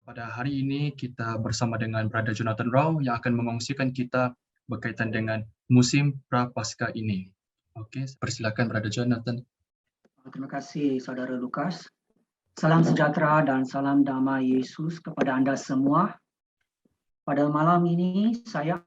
Pada hari ini kita bersama dengan Brother Jonathan Rao yang akan mengongsikan kita berkaitan dengan musim Prapaskah ini. Okey, persilakan Brother Jonathan. Terima kasih Saudara Lukas. Salam sejahtera dan salam damai Yesus kepada anda semua. Pada malam ini saya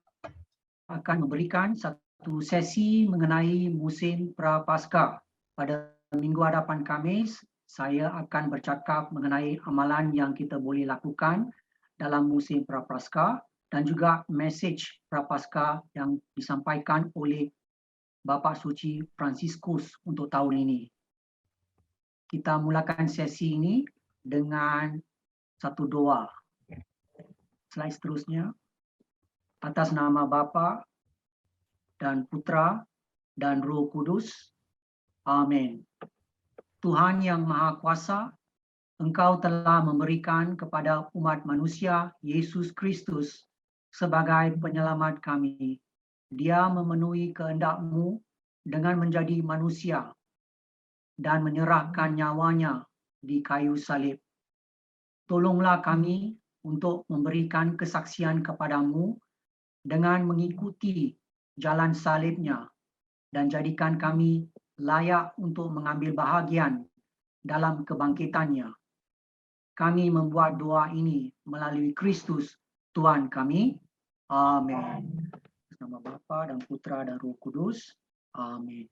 akan memberikan satu sesi mengenai musim Prapaskah. Pada minggu hadapan Khamis, saya akan bercakap mengenai amalan yang kita boleh lakukan dalam musim Prapaskah dan juga mesej Prapaskah yang disampaikan oleh Bapa Suci Fransiskus untuk tahun ini. Kita mulakan sesi ini dengan satu doa. Slide seterusnya. Atas nama Bapa dan Putra dan Roh Kudus. Amin. Tuhan yang Maha Kuasa, Engkau telah memberikan kepada umat manusia Yesus Kristus sebagai penyelamat kami. Dia memenuhi kehendak-Mu dengan menjadi manusia dan menyerahkan nyawanya di kayu salib. Tolonglah kami untuk memberikan kesaksian kepada-Mu dengan mengikuti jalan salibnya dan jadikan kami layak untuk mengambil bahagian dalam kebangkitannya. Kami membuat doa ini melalui Kristus Tuhan kami. Amin. Nama Bapa dan Putra dan Roh Kudus. Amin.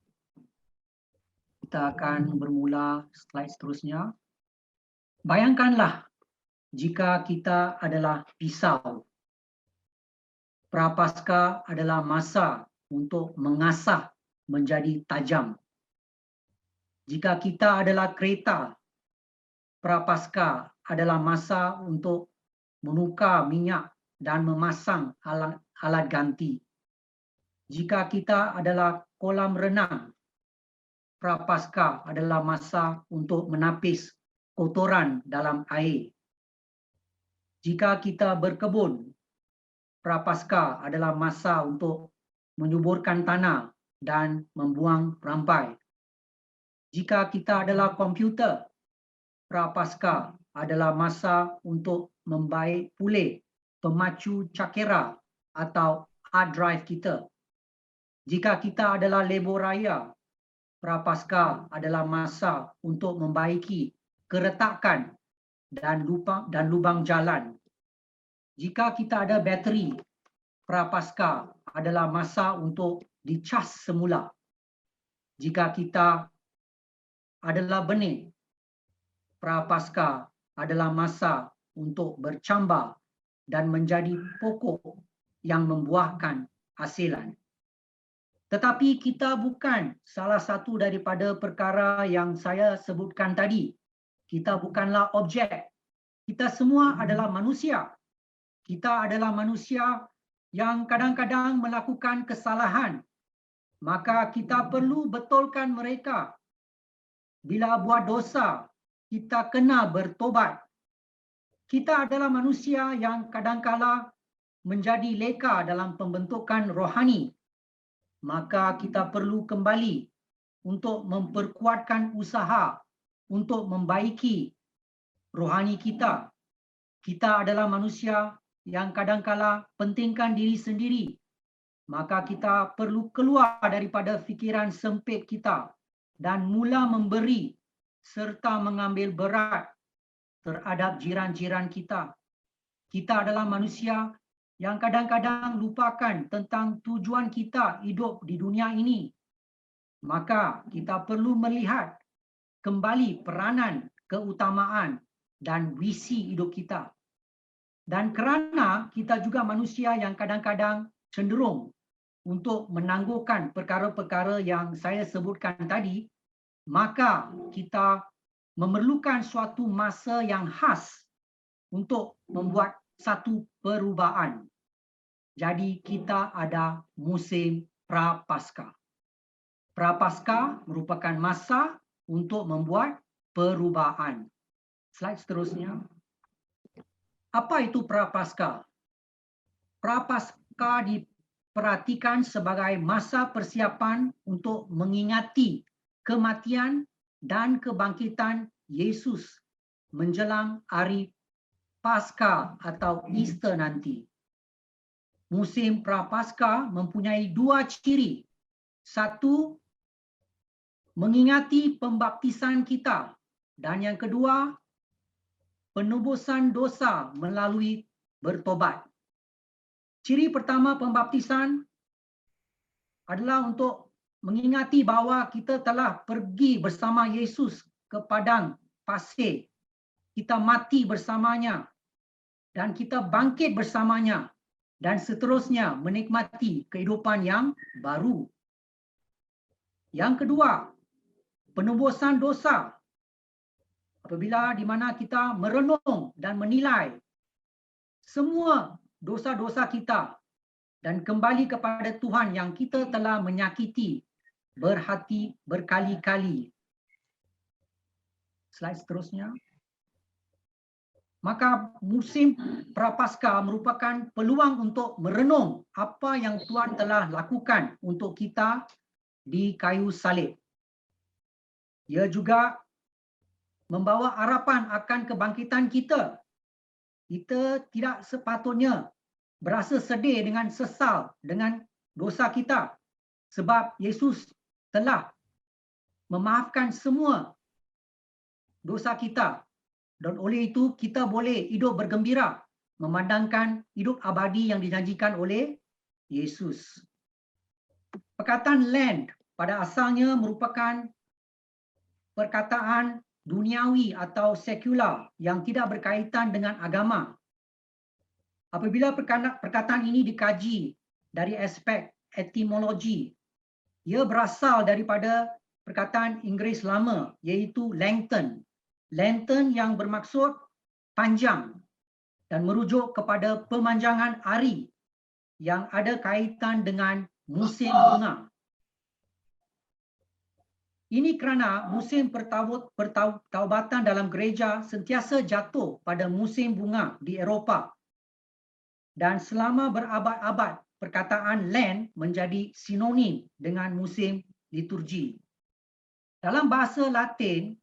Kita akan bermula slide seterusnya. Bayangkanlah jika kita adalah pisau. Prapaskah adalah masa untuk mengasah menjadi tajam. Jika kita adalah kereta, Prapaskah adalah masa untuk menukar minyak dan memasang alat ganti. Jika kita adalah kolam renang, Prapaskah adalah masa untuk menapis kotoran dalam air. Jika kita berkebun, Prapaskah adalah masa untuk menyuburkan tanah dan membuang rampai. Jika kita adalah komputer, Prapaskah adalah masa untuk membaik pulih pemacu cakera atau hard drive kita. Jika kita adalah lebuh raya, Prapaskah adalah masa untuk membaiki keretakan dan lubang jalan. Jika kita ada bateri, Prapaskah adalah masa untuk dicas semula. Jika kita adalah benih, Prapaskah adalah masa untuk bercambah dan menjadi pokok yang membuahkan hasilan. Tetapi kita bukan salah satu daripada perkara yang saya sebutkan tadi. Kita bukanlah objek. Kita semua adalah manusia. Kita adalah manusia yang kadang-kadang melakukan kesalahan. Maka kita perlu betulkan mereka. Bila buat dosa, kita kena bertobat. Kita adalah manusia yang kadang-kala menjadi leka dalam pembentukan rohani. Maka kita perlu kembali untuk memperkuatkan usaha untuk membaiki rohani kita. Kita adalah manusia yang kadang-kala pentingkan diri sendiri. Maka kita perlu keluar daripada fikiran sempit kita dan mula memberi serta mengambil berat terhadap jiran-jiran kita. Kita adalah manusia yang kadang-kadang lupakan tentang tujuan kita hidup di dunia ini. Maka kita perlu melihat kembali peranan, keutamaan dan visi hidup kita. Dan kerana kita juga manusia yang kadang-kadang cenderung untuk menangguhkan perkara-perkara yang saya sebutkan tadi, maka kita memerlukan suatu masa yang khas untuk membuat satu perubahan. Jadi kita ada musim Prapaskah. Prapaskah merupakan masa untuk membuat perubahan. Slide seterusnya. Apa itu Prapaskah? Prapaskah diperhatikan sebagai masa persiapan untuk mengingati kematian dan kebangkitan Yesus menjelang hari Paskah atau Easter nanti. Musim Prapaskah mempunyai dua ciri. Satu, mengingati pembaptisan kita. Dan yang kedua, penebusan dosa melalui bertobat. Ciri pertama pembaptisan adalah untuk mengingati bahawa kita telah pergi bersama Yesus ke padang pasir. Kita mati bersamanya dan kita bangkit bersamanya dan seterusnya menikmati kehidupan yang baru. Yang kedua, penebusan dosa. Apabila di mana kita merenung dan menilai semua dosa-dosa kita dan kembali kepada Tuhan yang kita telah menyakiti berhati berkali-kali. Slide seterusnya. Maka musim Prapaskah merupakan peluang untuk merenung apa yang Tuhan telah lakukan untuk kita di kayu salib. Ia juga membawa harapan akan kebangkitan kita. Kita tidak sepatutnya berasa sedih dengan sesal dengan dosa kita sebab Yesus telah memaafkan semua dosa kita. Dan oleh itu kita boleh hidup bergembira memandangkan hidup abadi yang dijanjikan oleh Yesus. Perkataan land pada asalnya merupakan perkataan duniawi atau sekular yang tidak berkaitan dengan agama. Apabila perkataan ini dikaji dari aspek etimologi, ia berasal daripada perkataan Inggeris lama iaitu lengthen. Lengthen yang bermaksud panjang dan merujuk kepada pemanjangan hari yang ada kaitan dengan musim bunga. Ini kerana musim pertaubatan dalam gereja sentiasa jatuh pada musim bunga di Eropah. Dan selama berabad-abad, perkataan Lent menjadi sinonim dengan musim liturgi. Dalam bahasa Latin,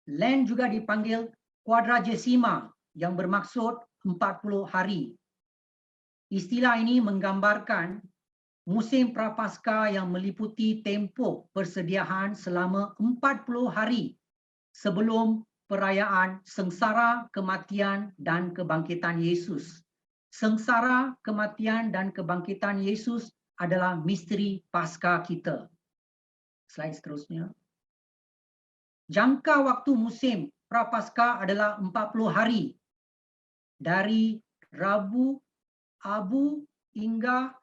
Lent juga dipanggil quadragesima yang bermaksud 40 hari. Istilah ini menggambarkan musim Prapaskah yang meliputi tempoh persediaan selama 40 hari sebelum perayaan sengsara, kematian dan kebangkitan Yesus. Sengsara, kematian dan kebangkitan Yesus adalah misteri Paskah kita. Slide seterusnya. Jangka waktu musim Prapaskah adalah 40 hari. Dari Rabu, Abu hingga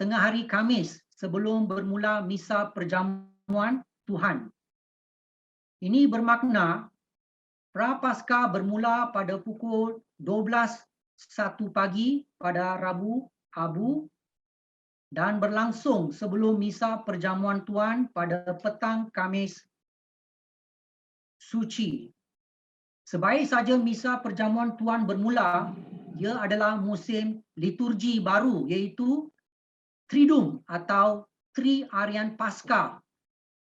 tengah hari Khamis sebelum bermula misa perjamuan Tuhan. Ini bermakna Prapaskah bermula pada pukul 12.01 pagi pada Rabu, Abu dan berlangsung sebelum misa perjamuan Tuhan pada petang Khamis suci. Sebaik saja misa perjamuan Tuhan bermula, ia adalah musim liturgi baru iaitu Triduum atau Tri-Arian Paskah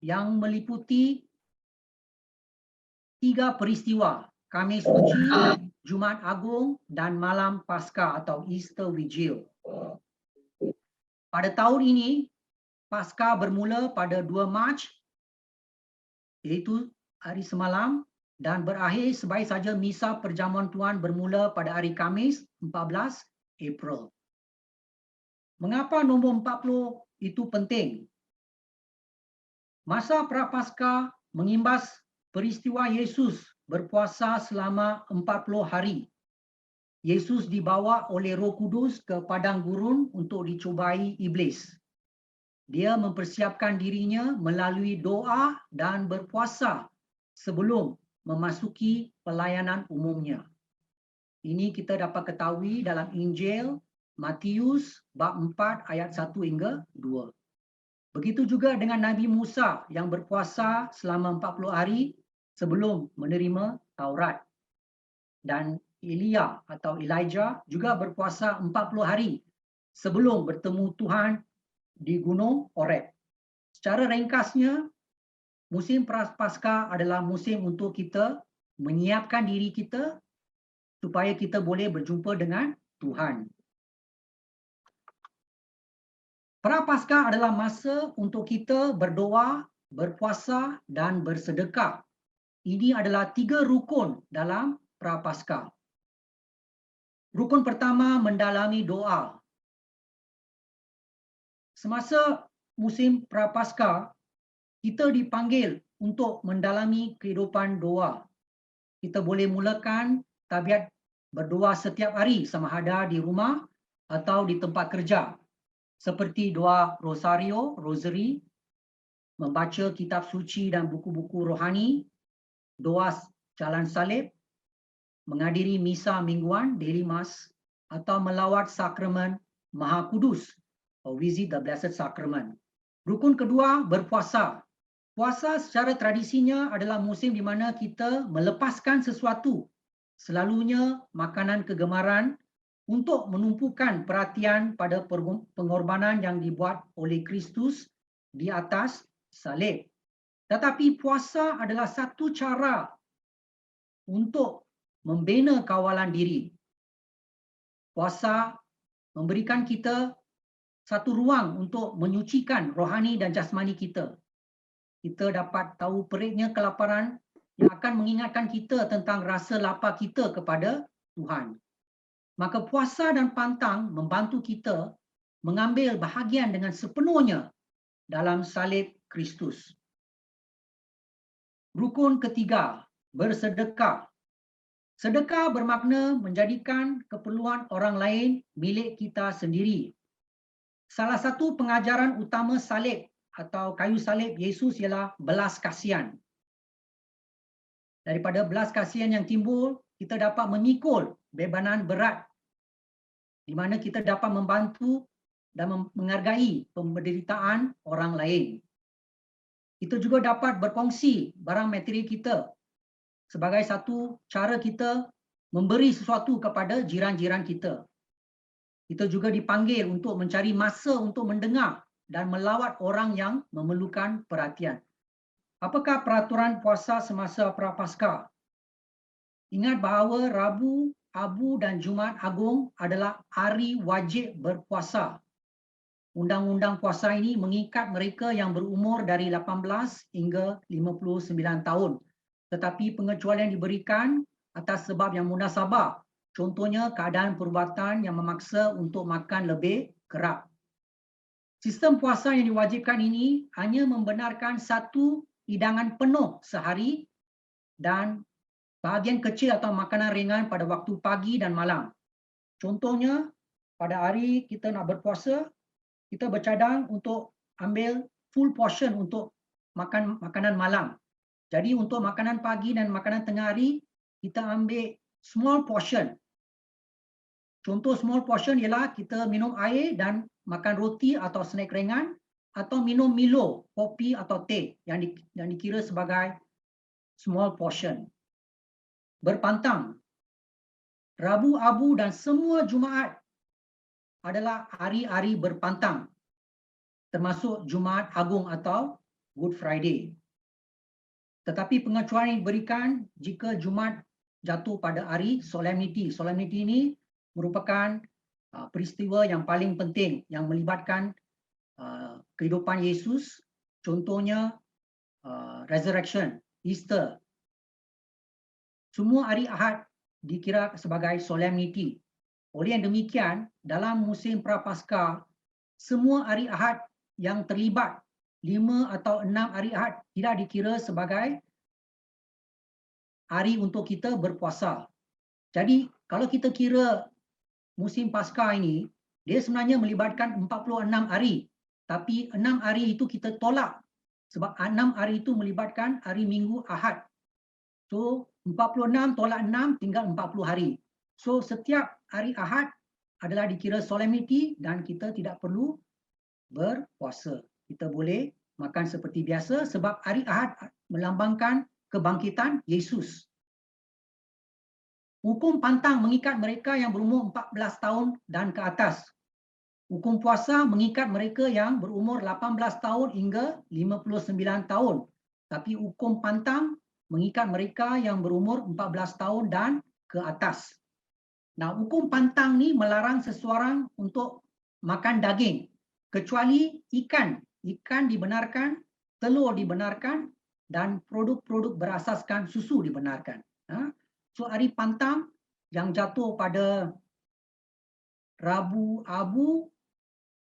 yang meliputi 3 peristiwa, Khamis Suci, Jumaat Agung dan Malam Paskah atau Easter Vigil. Pada tahun ini, Paskah bermula pada 2 Mac, iaitu hari semalam, dan berakhir sebaik saja misa perjamuan Tuhan bermula pada hari Khamis 14 April. Mengapa nombor 40 itu penting? Masa Prapaskah mengimbas peristiwa Yesus berpuasa selama 40 hari. Yesus dibawa oleh Roh Kudus ke padang gurun untuk dicubai iblis. Dia mempersiapkan dirinya melalui doa dan berpuasa sebelum memasuki pelayanan umumnya. Ini kita dapat ketahui dalam Injil Matius bab 4 ayat 1 hingga 2. Begitu juga dengan Nabi Musa yang berpuasa selama 40 hari sebelum menerima Taurat. Dan Elia atau Elijah juga berpuasa 40 hari sebelum bertemu Tuhan di Gunung Horeb. Secara ringkasnya, musim Prapaskah adalah musim untuk kita menyiapkan diri kita supaya kita boleh berjumpa dengan Tuhan. Prapaskah adalah masa untuk kita berdoa, berpuasa dan bersedekah. Ini adalah 3 rukun dalam Prapaskah. Rukun pertama, mendalami doa. Semasa musim Prapaskah, kita dipanggil untuk mendalami kehidupan doa. Kita boleh mulakan tabiat berdoa setiap hari sama ada di rumah atau di tempat kerja. Seperti doa rosario, rosary, membaca kitab suci dan buku-buku rohani, doa jalan salib, menghadiri misa mingguan, daily mass, atau melawat sakramen Maha Kudus, or visit the Blessed Sacrament. Rukun kedua, berpuasa. Puasa secara tradisinya adalah musim di mana kita melepaskan sesuatu, selalunya makanan kegemaran, untuk menumpukan perhatian pada pengorbanan yang dibuat oleh Kristus di atas salib. Tetapi puasa adalah satu cara untuk membina kawalan diri. Puasa memberikan kita satu ruang untuk menyucikan rohani dan jasmani kita. Kita dapat tahu perihnya kelaparan yang akan mengingatkan kita tentang rasa lapar kita kepada Tuhan. Maka puasa dan pantang membantu kita mengambil bahagian dengan sepenuhnya dalam salib Kristus. Rukun ketiga, bersedekah. Sedekah bermakna menjadikan keperluan orang lain milik kita sendiri. Salah satu pengajaran utama salib atau kayu salib Yesus ialah belas kasihan. Daripada belas kasihan yang timbul, kita dapat memikul bebanan berat di mana kita dapat membantu dan menghargai penderitaan orang lain. Kita juga dapat berkongsi barang material kita sebagai satu cara kita memberi sesuatu kepada jiran-jiran kita. Kita juga dipanggil untuk mencari masa untuk mendengar dan melawat orang yang memerlukan perhatian. Apakah peraturan puasa semasa Prapaskah? Ingat bahawa Rabu, Abu dan Jumaat Agung adalah hari wajib berpuasa. Undang-undang puasa ini mengikat mereka yang berumur dari 18 hingga 59 tahun. Tetapi pengecualian diberikan atas sebab yang munasabah. Contohnya keadaan perubatan yang memaksa untuk makan lebih kerap. Sistem puasa yang diwajibkan ini hanya membenarkan satu hidangan penuh sehari dan bahagian kecil atau makanan ringan pada waktu pagi dan malam. Contohnya, pada hari kita nak berpuasa, kita bercadang untuk ambil full portion untuk makan makanan malam. Jadi untuk makanan pagi dan makanan tengah hari, kita ambil small portion. Contoh small portion ialah kita minum air dan makan roti atau snack ringan, atau minum Milo, kopi atau teh yang dikira sebagai small portion. Berpantang. Rabu, Abu dan semua Jumaat adalah hari-hari berpantang, termasuk Jumaat Agung atau Good Friday. Tetapi pengecualian diberikan jika Jumaat jatuh pada hari solemnity. Solemnity ini merupakan peristiwa yang paling penting yang melibatkan kehidupan Yesus, contohnya resurrection, Easter. Semua hari Ahad dikira sebagai solemnity. Oleh yang demikian, dalam musim Prapaskah, semua hari Ahad yang terlibat 5 atau 6 hari Ahad tidak dikira sebagai hari untuk kita berpuasa. Jadi, kalau kita kira musim Paskah ini, dia sebenarnya melibatkan 46 hari. Tapi 6 hari itu kita tolak. Sebab 6 hari itu melibatkan hari Minggu Ahad. So, 46 tolak 6 tinggal 40 hari. So, setiap hari Ahad adalah dikira solemnity dan kita tidak perlu berpuasa. Kita boleh makan seperti biasa sebab hari Ahad melambangkan kebangkitan Yesus. Hukum pantang mengikat mereka yang berumur 14 tahun dan ke atas. Hukum puasa mengikat mereka yang berumur 18 tahun hingga 59 tahun. Tapi hukum pantang mengikat mereka yang berumur 14 tahun dan ke atas. Nah, hukum pantang ni melarang seseorang untuk makan daging kecuali ikan. Ikan dibenarkan, telur dibenarkan dan produk-produk berasaskan susu dibenarkan. So hari pantang yang jatuh pada Rabu Abu,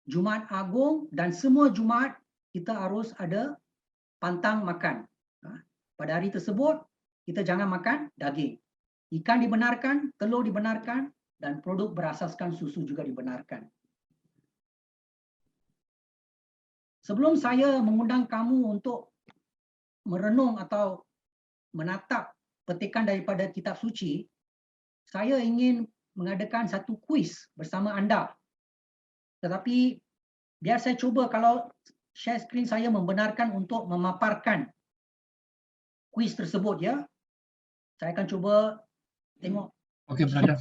Jumaat Agung dan semua Jumaat kita harus ada pantang makan. Pada hari tersebut kita jangan makan daging. Ikan dibenarkan, telur dibenarkan dan produk berasaskan susu juga dibenarkan. Sebelum saya mengundang kamu untuk merenung atau menatap petikan daripada kitab suci, saya ingin mengadakan satu kuis bersama anda. Tetapi biar saya cuba kalau share screen saya membenarkan untuk memaparkan kuis tersebut ya. Saya akan cuba tengok. Okey, brother.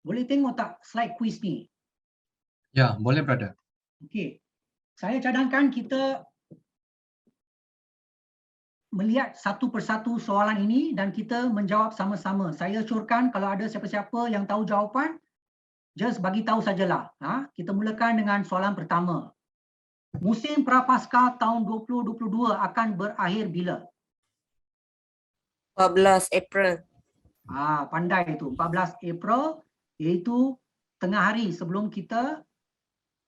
Boleh tengok tak slide kuis ni? Ya, boleh brother. Okey. Saya cadangkan kita melihat satu persatu soalan ini dan kita menjawab sama-sama. Saya syorkan kalau ada siapa-siapa yang tahu jawapan, just bagi tahu sajalah. Kita mulakan dengan soalan pertama. Musim Prapaskah tahun 2022 akan berakhir bila? 14 April. Pandai itu. 14 April iaitu tengah hari sebelum kita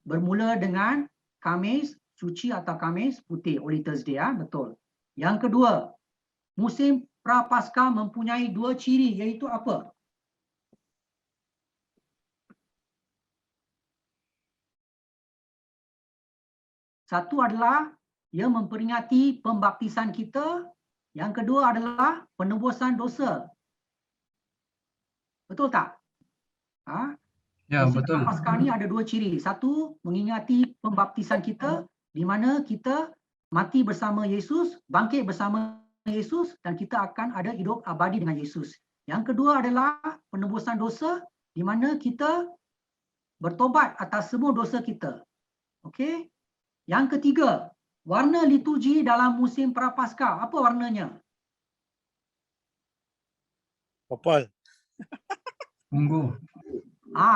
bermula dengan Khamis suci atau Khamis putih, Holy Thursday. Betul. Yang kedua, musim Prapaskah mempunyai dua ciri iaitu apa? Satu adalah ia memperingati pembaptisan kita. Yang kedua adalah penebusan dosa. Betul tak? Ya, Musim betul. Prapaskah ni ada dua ciri. Satu, mengingati pembaptisan kita di mana kita mati bersama Yesus, bangkit bersama Yesus dan kita akan ada hidup abadi dengan Yesus. Yang kedua adalah penebusan dosa di mana kita bertobat atas semua dosa kita. Okey? Yang ketiga, warna liturgi dalam musim Prapaskah. Apa warnanya? Purple. Ungu.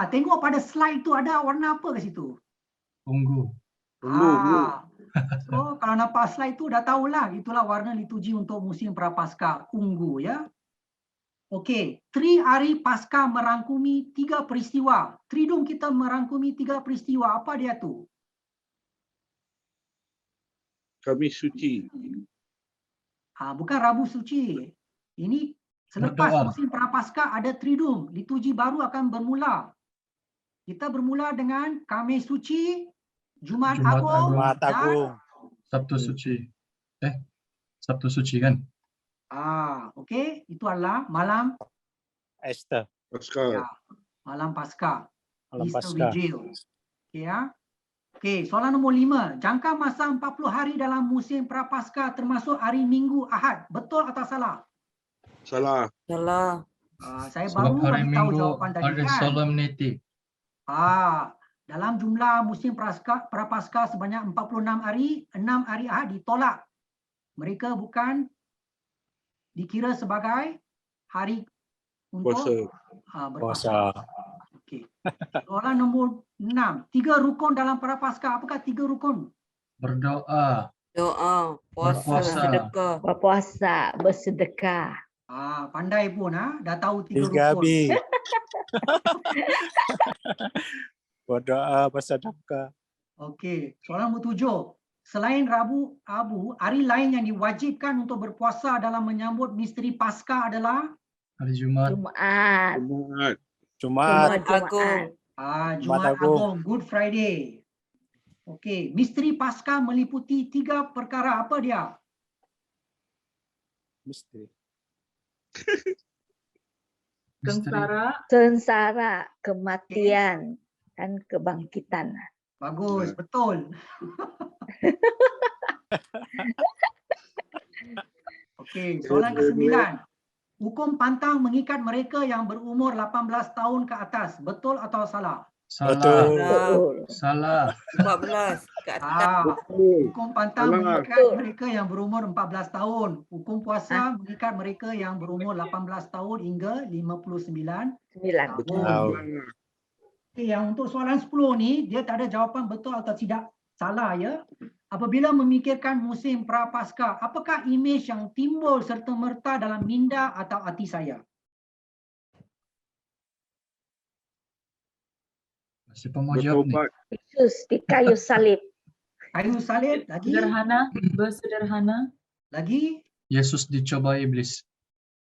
Tengok pada slide tu ada warna apa kat situ? Ungu. So kalau nampak slide tu dah tahulah itulah warna liturgi untuk musim Prapaskah, ungu ya. Okey, Tri Hari Paskah merangkumi 3 peristiwa. Tridum kita merangkumi 3 peristiwa. Apa dia tu? Khamis suci. Bukan Rabu Suci. Ini selepas Berdoa. musim Prapaskah ada Tridum. Liturgi baru akan bermula. Kita bermula dengan Khamis Suci, Jumaat Jumaat Agung, Agung. Jumaat dan Agung. Sabtu suci. Sabtu suci kan? okey, itu adalah malam Esther. Paskah. malam Paskah. Malam Easter Paskah. Vigil. Okey ya. Okey, soalan nombor 5. Jangka masa 40 hari dalam musim Prapaskah termasuk hari Minggu Ahad. Betul atau salah? Salah. Salah. Saya Sebab baru hari bagi tahu Minggu jawapan tadi hari kan. solemnity. Dalam jumlah musim Prapaskah sebanyak 46 hari, 6 hari Ahad ditolak. Mereka bukan dikira sebagai hari untuk Puasa. berpuasa. Puasa. Okey. Soalan nombor 6. 3 rukun dalam Prapaskah. Apakah 3 rukun? Berdoa. Doa, puasa, Berpuasa. sedekah. Berpuasa, bersedekah. Pandai pun dah tahu 3 rukun. Gabi. Berdoa, bersedekah. Okey, soalan nombor 7. Selain Rabu Abu, hari lain yang diwajibkan untuk berpuasa dalam menyambut misteri Paskah adalah Hari Jumaat. Jumaat. Jumaat. Jumaat. Agung. Jumaat Agung. Agung, Good Friday. Okey, misteri Paskah meliputi 3 perkara. Apa dia? Misteri. Misteri. Sengsara, kematian, dan kebangkitan. Bagus, Ya. betul. Okey, soalan ke-9. Hukum pantang mengikat mereka yang berumur 18 tahun ke atas. Betul atau salah? Salah. Betul. Betul. Salah. 14 ke atas. Betul. Hukum pantang Salah. mengikat Betul. mereka yang berumur 14 tahun. Hukum puasa mengikat mereka yang berumur 18 tahun hingga 59 9. tahun. Betul. Tahu. Okey, yang untuk soalan 10 ni, dia tak ada jawapan betul atau tidak. Salah ya. Apabila memikirkan musim Prapaskah, apakah imej yang timbul serta-merta dalam minda atau hati saya? Siapa mau jawab ni? Bertobat. Yesus di kayu salib. Kayu salib, lagi? Bersederhana. Lagi? Yesus dicoba iblis.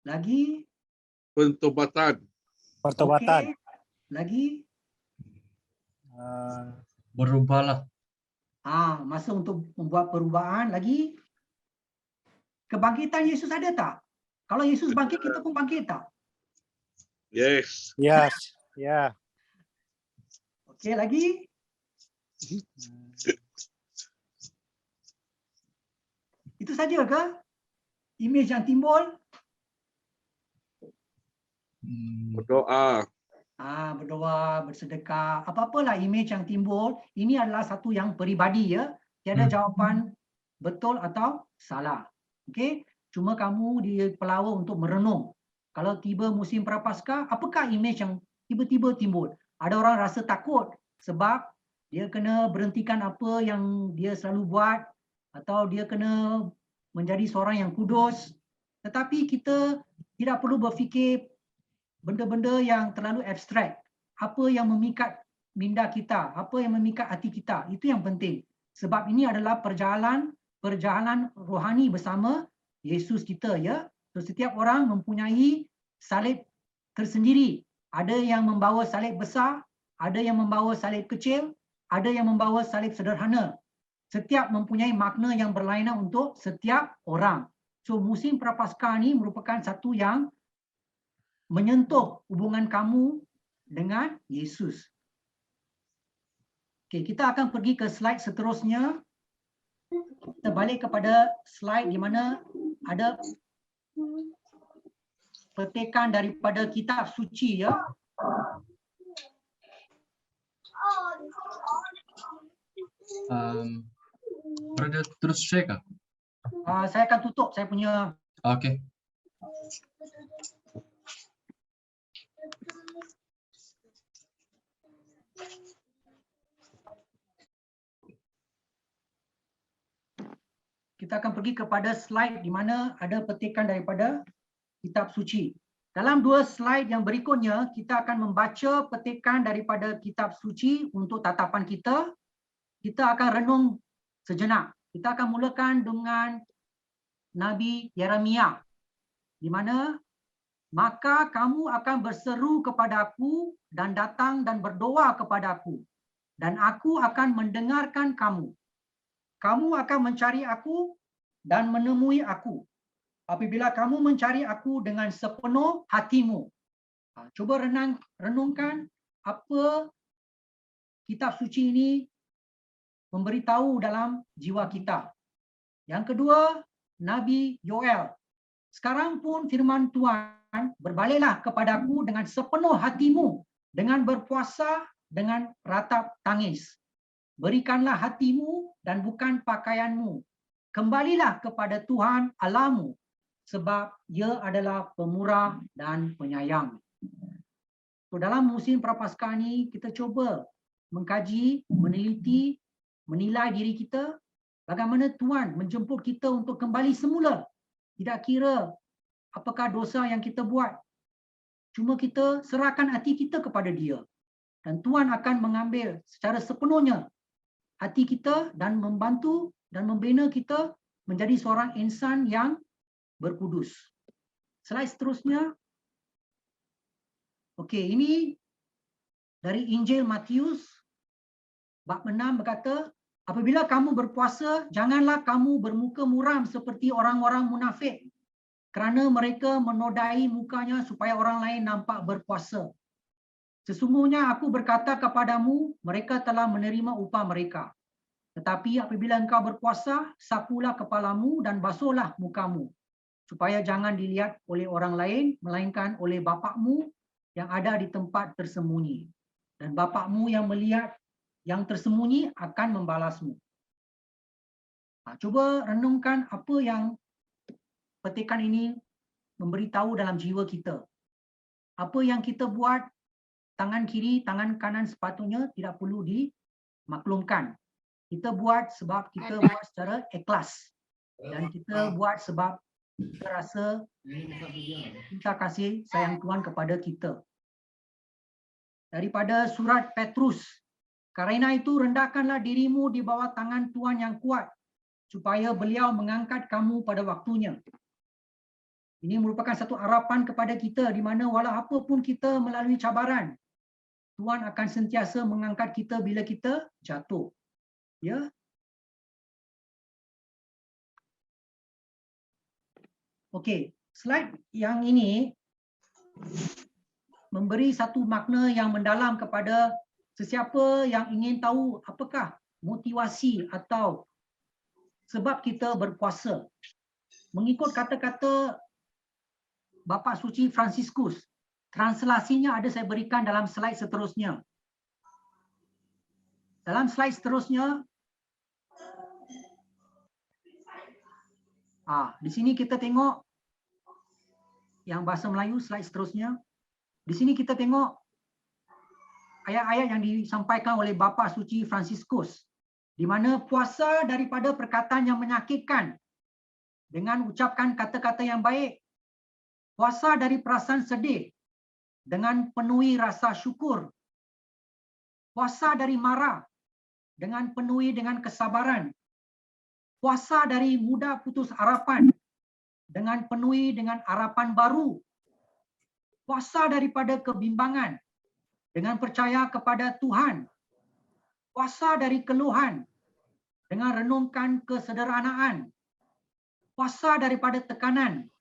Lagi? Pentobatan. Pertobatan. Okey. Lagi? Berubahlah. Masa untuk membuat perubahan. Lagi? Kebangkitan Yesus ada tak? Kalau Yesus bangkit, kita pun bangkit tak? Yes. Yes. Ya. Okey, lagi? Itu saja ke? Imej yang timbul? Berdoa. Berdoa, bersedekah, apa-apalah imej yang timbul, ini adalah satu yang peribadi ya. Tiada jawapan betul atau salah. Okey, cuma kamu dipelawa untuk merenung. Kalau tiba musim Prapaskah, apakah imej yang tiba-tiba timbul? Ada orang rasa takut sebab dia kena berhentikan apa yang dia selalu buat atau dia kena menjadi seorang yang kudus. Tetapi kita tidak perlu berfikir benda-benda yang terlalu abstrak. Apa yang memikat minda kita, apa yang memikat hati kita, itu yang penting. Sebab ini adalah perjalanan rohani bersama Yesus kita ya. So, setiap orang mempunyai salib tersendiri. Ada yang membawa salib besar, ada yang membawa salib kecil, ada yang membawa salib sederhana. Setiap mempunyai makna yang berlainan untuk setiap orang. So musim Prapaskah ni merupakan satu yang menyentuh hubungan kamu dengan Yesus. Okey, kita akan pergi ke slide seterusnya. Kita balik kepada slide di mana ada petikan daripada kitab suci ya. Brother terus share kah? Saya akan tutup saya punya. Okey. Kita akan pergi kepada slide di mana ada petikan daripada kitab suci. Dalam dua slide yang berikutnya, kita akan membaca petikan daripada kitab suci untuk tatapan kita. Kita akan renung sejenak. Kita akan mulakan dengan Nabi Yeremia, di mana maka kamu akan berseru kepadaku dan datang dan berdoa kepadaku, dan aku akan mendengarkan kamu. Kamu akan mencari aku dan menemui aku apabila kamu mencari aku dengan sepenuh hatimu. Cuba renungkan apa kitab suci ini memberitahu dalam jiwa kita. Yang kedua, Nabi Yoel. Sekarang pun firman Tuhan, berbaliklah kepadaku dengan sepenuh hatimu, dengan berpuasa, dengan ratap tangis. Berikanlah hatimu dan bukan pakaianmu. Kembalilah kepada Tuhan Allahmu, sebab Dia adalah pemurah dan penyayang. So, dalam musim Prapaskah ini, kita cuba mengkaji, meneliti, menilai diri kita, bagaimana Tuhan menjemput kita untuk kembali semula. Tidak kira apakah dosa yang kita buat. Cuma kita serahkan hati kita kepada Dia. Dan Tuhan akan mengambil secara sepenuhnya hati kita dan membantu dan membina kita menjadi seorang insan yang berkudus. Slide seterusnya. Okey, ini dari Injil Matius bab 6 berkata, apabila kamu berpuasa, janganlah kamu bermuka muram seperti orang-orang munafik, kerana mereka menodai mukanya supaya orang lain nampak berpuasa. Sesungguhnya aku berkata kepadamu, mereka telah menerima upah mereka. Tetapi apabila engkau berpuasa, sapulah kepalamu dan basuhlah mukamu, supaya jangan dilihat oleh orang lain, melainkan oleh Bapakmu yang ada di tempat tersembunyi. Dan Bapakmu yang melihat yang tersembunyi akan membalasmu. Cuba renungkan apa yang petikan ini memberitahu dalam jiwa kita. Apa yang kita buat, tangan kiri, tangan kanan sepatutnya tidak perlu dimaklumkan. Kita buat sebab kita buat secara ikhlas. Dan kita buat sebab kita rasa cinta kasih sayang Tuhan kepada kita. Daripada surat Petrus, karena itu rendahkanlah dirimu di bawah tangan Tuhan yang kuat, supaya beliau mengangkat kamu pada waktunya. Ini merupakan satu harapan kepada kita di mana walau apapun kita melalui cabaran, Tuhan akan sentiasa mengangkat kita bila kita jatuh. Ya. Okey, slide yang ini memberi satu makna yang mendalam kepada sesiapa yang ingin tahu apakah motivasi atau sebab kita berpuasa. Mengikut kata-kata Bapa Suci Franciscus, translasinya ada saya berikan dalam slide seterusnya. Dalam slide seterusnya, di sini kita tengok yang bahasa Melayu, slide seterusnya. Di sini kita tengok ayat-ayat yang disampaikan oleh Bapa Suci Franciscus, di mana puasa daripada perkataan yang menyakitkan dengan ucapkan kata-kata yang baik, puasa dari perasaan sedih dengan penuhi rasa syukur, puasa dari marah dengan penuhi dengan kesabaran, puasa dari mudah putus harapan dengan penuhi dengan harapan baru, puasa daripada kebimbangan dengan percaya kepada Tuhan, puasa dari keluhan dengan renungkan kesederhanaan, puasa daripada tekanan,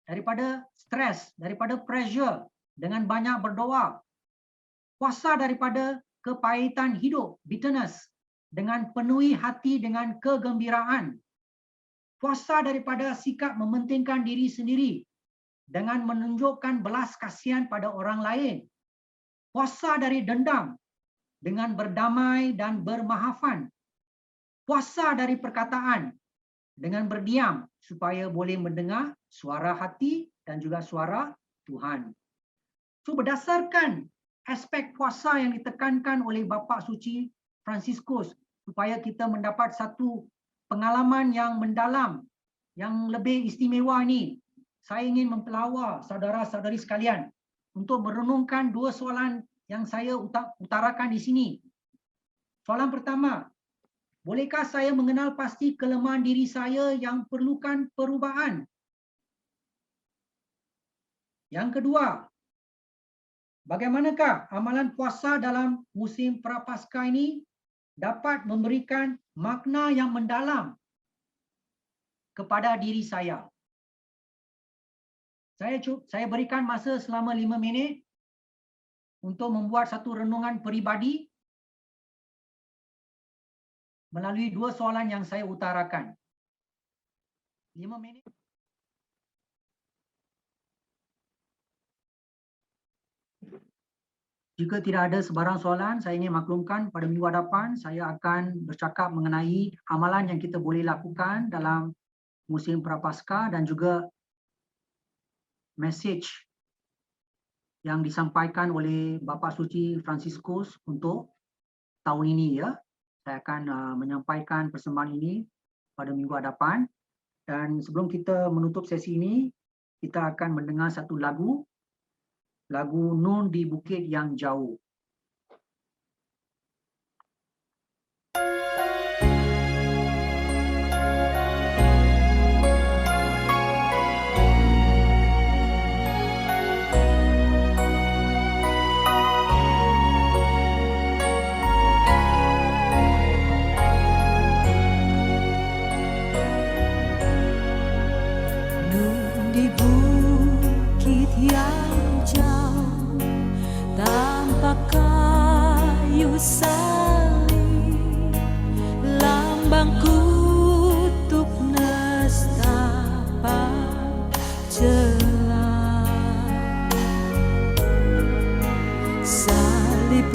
daripada stres, daripada pressure dengan banyak berdoa, puasa daripada kepahitan hidup, bitterness, dengan penuhi hati dengan kegembiraan, puasa daripada sikap mementingkan diri sendiri dengan menunjukkan belas kasihan pada orang lain, puasa dari dendam dengan berdamai dan bermaafan, puasa dari perkataan dengan berdiam supaya boleh mendengar suara hati dan juga suara Tuhan. So berdasarkan aspek puasa yang ditekankan oleh Bapa Suci Franciscus, supaya kita mendapat satu pengalaman yang mendalam, yang lebih istimewa ini, saya ingin mempelawar saudara-saudari sekalian untuk merenungkan dua soalan yang saya utarakan di sini. Soalan pertama, bolehkah saya mengenal pasti kelemahan diri saya yang perlukan perubahan? Yang kedua, bagaimanakah amalan puasa dalam musim Prapaskah ini dapat memberikan makna yang mendalam kepada diri saya? Saya berikan masa selama 5 minit untuk membuat satu renungan peribadi melalui dua soalan yang saya utarakan. 5 minit. Jika tidak ada sebarang soalan, saya ingin maklumkan pada minggu hadapan saya akan bercakap mengenai amalan yang kita boleh lakukan dalam musim Prapaskah dan juga message yang disampaikan oleh Bapa Suci Franciscus untuk tahun ini, ya. Saya akan menyampaikan persembahan ini pada minggu hadapan. Dan sebelum kita menutup sesi ini, kita akan mendengar satu lagu Nun di Bukit yang Jauh. Nun di bukit yang jauh, tampak kayu salib, lambang kutuk nestapa celah. Salib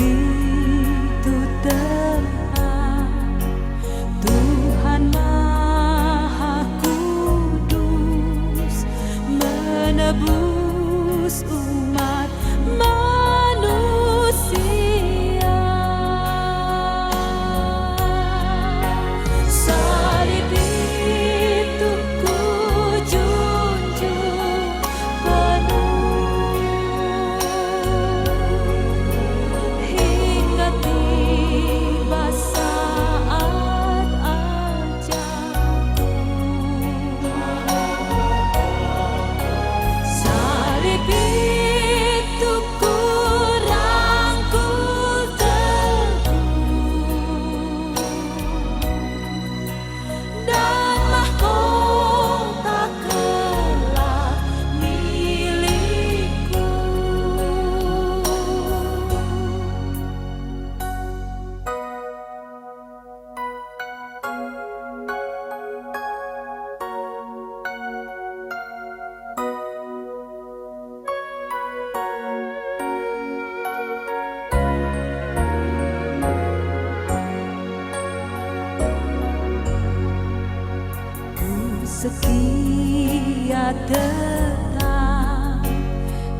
tetap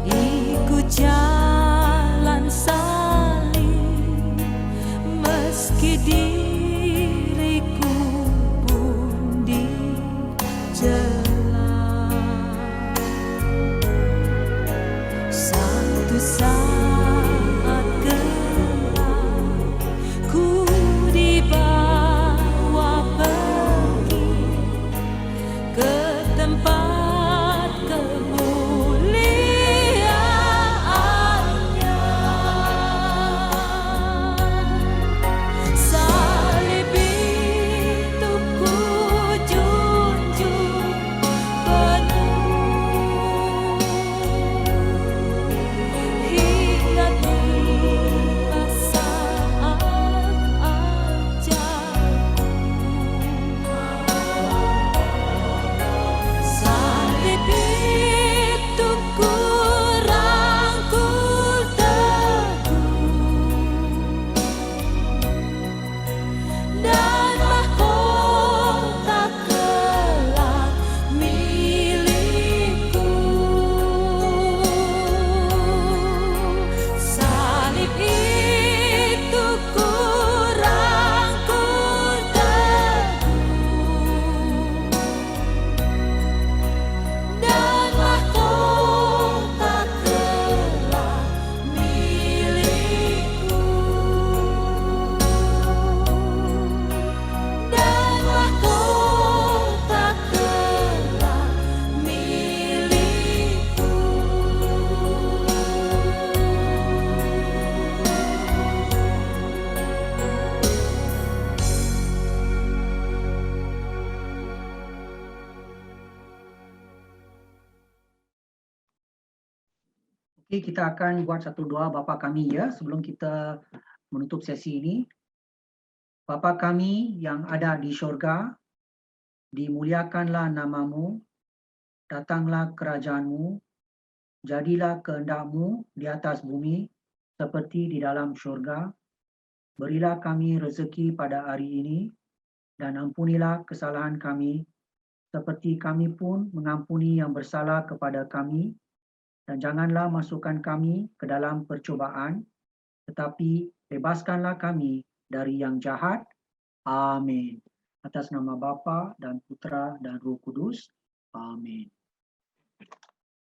ikut jalan salib, meski diriku pun dicela. Satu saat kelak ku dibawa pergi ke tempat kemuliaannya. Salib itu ku junjung penuh hingga tiba saat ajalku. Salib itu ku rangkul teguh dan mahkota kelak milikku. Salib itu ku rangkul teguh dan mahkota kelak milikku. Dan mahkota kelak milikku. Okey, kita akan buat satu doa Bapa kami ya sebelum kita menutup sesi ini. Bapa kami yang ada di syurga, dimuliakanlah namamu, datanglah kerajaanmu, jadilah kehendakmu di atas bumi seperti di dalam syurga. Berilah kami rezeki pada hari ini dan ampunilah kesalahan kami seperti kami pun mengampuni yang bersalah kepada kami, dan janganlah masukkan kami ke dalam percubaan, tetapi bebaskanlah kami dari yang jahat. Amin. Atas nama Bapa dan Putera dan Roh Kudus. Amin.